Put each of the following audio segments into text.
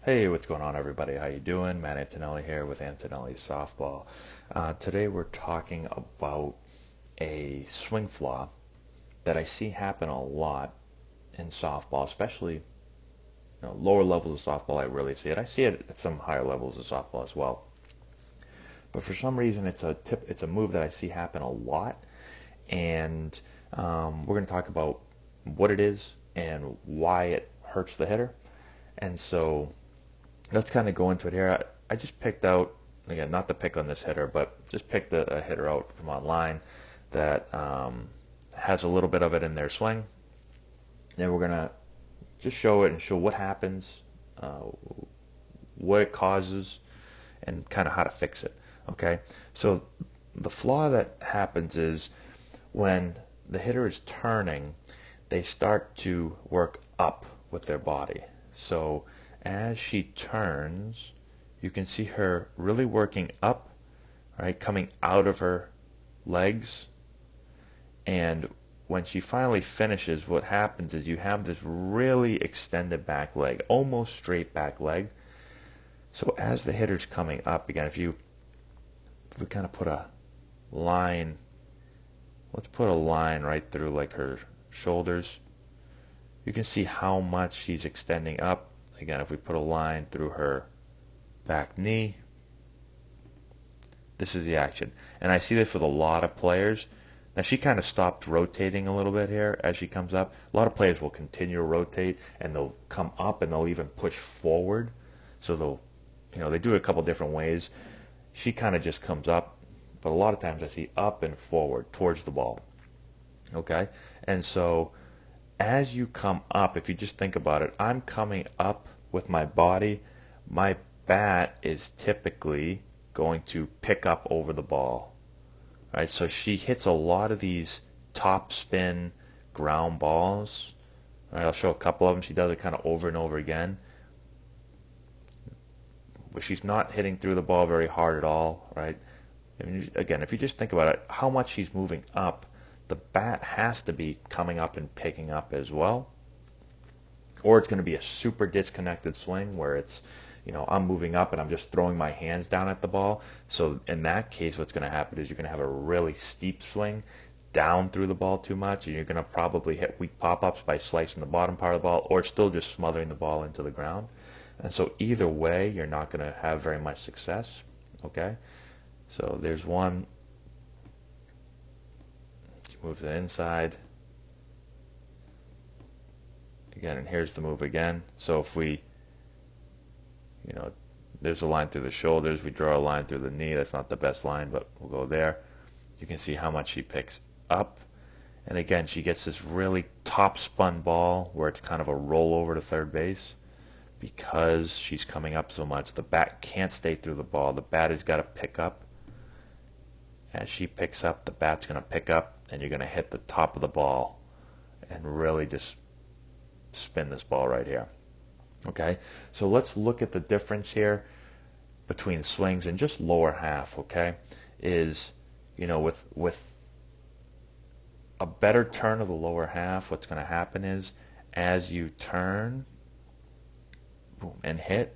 Hey, what's going on, everybody? How you doing? Matt Antonelli here with Antonelli Softball. Today we're talking about a swing flaw that I see happen a lot in softball, especially lower levels of softball. I really see it. I see it at some higher levels of softball as well. But for some reason, it's a move that I see happen a lot, and we're going to talk about what it is and why it hurts the hitter. And so let's kind of go into it here. I just picked out, again, not to pick on this hitter, but just picked a hitter out from online that has a little bit of it in their swing. And we're going to just show it and show what happens, what it causes, and kind of how to fix it. Okay? So the flaw that happens is when the hitter is turning, they start to work up with their body. So as she turns, you can see her really working up, right, coming out of her legs. And when she finally finishes, what happens is you have this really extended back leg, almost straight back leg. So as the hitter's coming up, again, if we kind of put a line, let's put a line right through like her shoulders. You can see how much she's extending up. Again, if we put a line through her back knee, this is the action. And I see this with a lot of players. Now she kind of stopped rotating a little bit here as she comes up. A lot of players will continue to rotate and they'll come up and they'll even push forward. So they do it a couple different ways. She kind of just comes up, but a lot of times I see up and forward towards the ball. Okay? And so as you come up, if you just think about it, I'm coming up with my body. My bat is typically going to pick up over the ball, right? So she hits a lot of these top spin ground balls. Right, I'll show a couple of them. She does it kind of over and over again. But she's not hitting through the ball very hard at all, right? I mean, again, if you just think about it, how much she's moving up, the bat has to be coming up and picking up as well. Or it's going to be a super disconnected swing where it's, I'm moving up and I'm just throwing my hands down at the ball. So in that case, what's going to happen is you're going to have a really steep swing down through the ball too much, and you're going to probably hit weak pop-ups by slicing the bottom part of the ball or still just smothering the ball into the ground. And so either way, you're not going to have very much success. Okay? So there's one. Move to the inside. Again, and here's the move again. So if we, there's a line through the shoulders. We draw a line through the knee. That's not the best line, but we'll go there. You can see how much she picks up. And again, she gets this really top spun ball where it's kind of a rollover to third base because she's coming up so much. The bat can't stay through the ball. The bat has got to pick up. As she picks up, the bat's going to pick up, and you're going to hit the top of the ball and really just spin this ball right here. Okay, so let's look at the difference here between swings and just lower half. Okay, is with a better turn of the lower half, what's going to happen is as you turn, boom, and hit,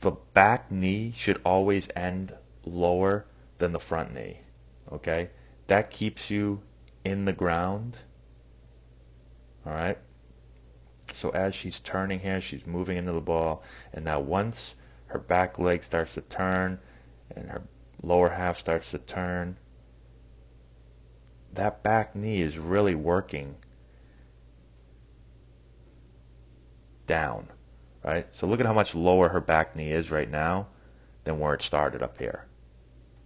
the back knee should always end lower than the front knee. Okay, that keeps you in the ground. All right. So as she's turning here, she's moving into the ball, and now once her back leg starts to turn and her lower half starts to turn, that back knee is really working down, right? So look at how much lower her back knee is right now than where it started up here.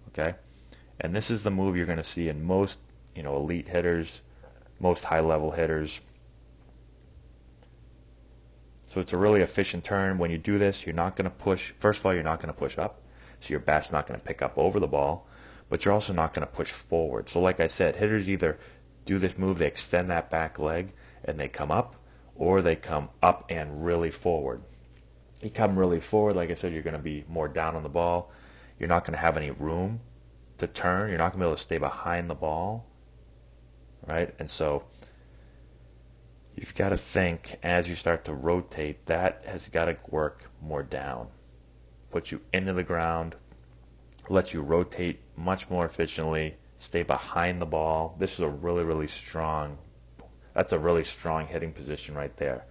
Okay? And this is the move you're going to see in most, elite hitters, most high-level hitters. So it's a really efficient turn. When you do this, you're not going to push. First of all, you're not going to push up, so your bat's not going to pick up over the ball, but you're also not going to push forward. So like I said, hitters either do this move, they extend that back leg, and they come up, or they come up and really forward. You come really forward, like I said, you're going to be more down on the ball. You're not going to have any room to turn. You're not going to be able to stay behind the ball, right? And so you've got to think as you start to rotate, that has got to work more down. Put you into the ground, let you rotate much more efficiently, stay behind the ball. This is a really, really strong, that's a really strong hitting position right there.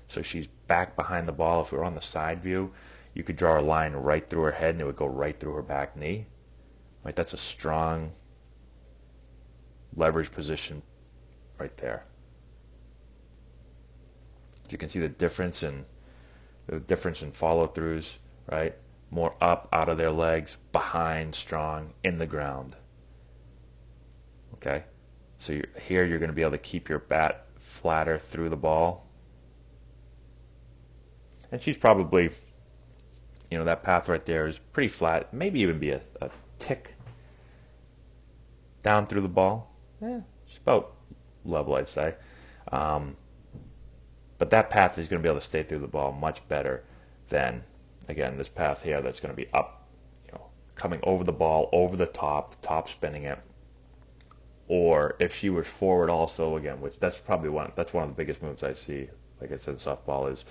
So she's back behind the ball. If we were on the side view, you could draw a line right through her head and it would go right through her back knee. Right, that's a strong leverage position right there. You can see the difference in follow-throughs, right? More up, out of their legs, behind, strong, in the ground. Okay? So here you're going to be able to keep your bat flatter through the ball. And she's probably, that path right there is pretty flat. Maybe even be a tick down through the ball. She's about level, I'd say. But that path is going to be able to stay through the ball much better than, again, this path here that's going to be up, coming over the ball, over the top spinning it. Or if she was forward also, again, which that's one of the biggest moves I see, like I said, in softball, is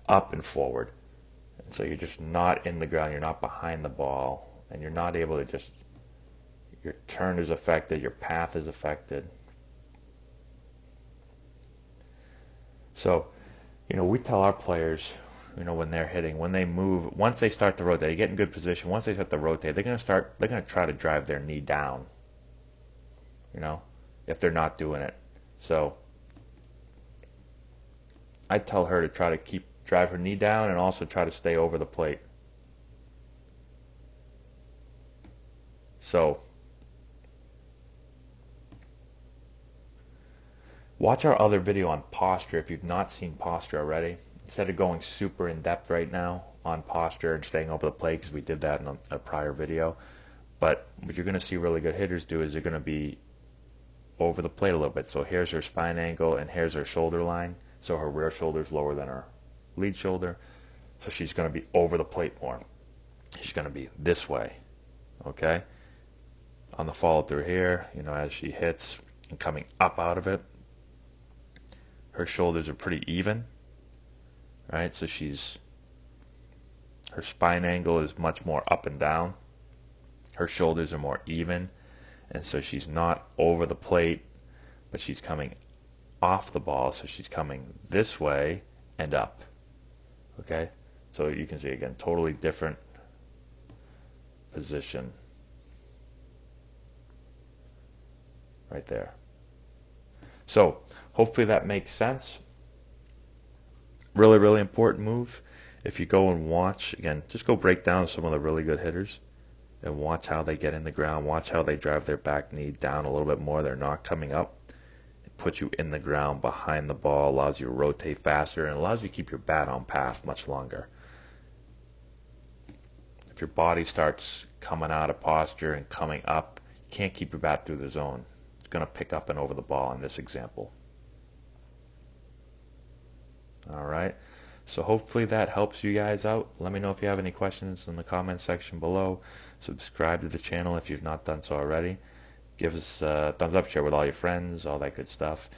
up and forward. And so you're just not in the ground, you're not behind the ball, and you're not able to your turn is affected, your path is affected. So, we tell our players, when they're hitting, when they move, once they start to rotate, they get in good position, once they start to rotate, they're going to try to drive their knee down, if they're not doing it. So, I tell her to try to drive her knee down and also try to stay over the plate. So, watch our other video on posture if you've not seen posture already. Instead of going super in depth right now on posture and staying over the plate, because we did that in a prior video. But what you're going to see really good hitters do is they're going to be over the plate a little bit. So here's her spine angle and here's her shoulder line. So her rear shoulder is lower than her lead shoulder. So she's going to be over the plate more. She's going to be this way. Okay? On the follow through here, as she hits and coming up out of it, her shoulders are pretty even, right? So her spine angle is much more up and down. Her shoulders are more even, and so she's not over the plate, but she's coming off the ball, so she's coming this way and up. Okay? So you can see, again, totally different position right there. So hopefully that makes sense. Really, really important move. If you go and watch, again, just go break down some of the really good hitters and watch how they get in the ground. Watch how they drive their back knee down a little bit more. They're not coming up. It puts you in the ground behind the ball, allows you to rotate faster, and allows you to keep your bat on path much longer. If your body starts coming out of posture and coming up, you can't keep your bat through the zone. Going to pick up and over the ball in this example. All right, so hopefully that helps you guys out. Let me know if you have any questions in the comment section below. Subscribe to the channel if you've not done so already. Give us a thumbs up, share with all your friends, all that good stuff.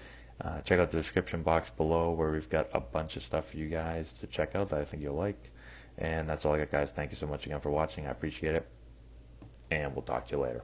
Check out the description box below where we've got a bunch of stuff for you guys to check out that I think you'll like. And that's all I got, guys. Thank you so much again for watching. I appreciate it, and we'll talk to you later.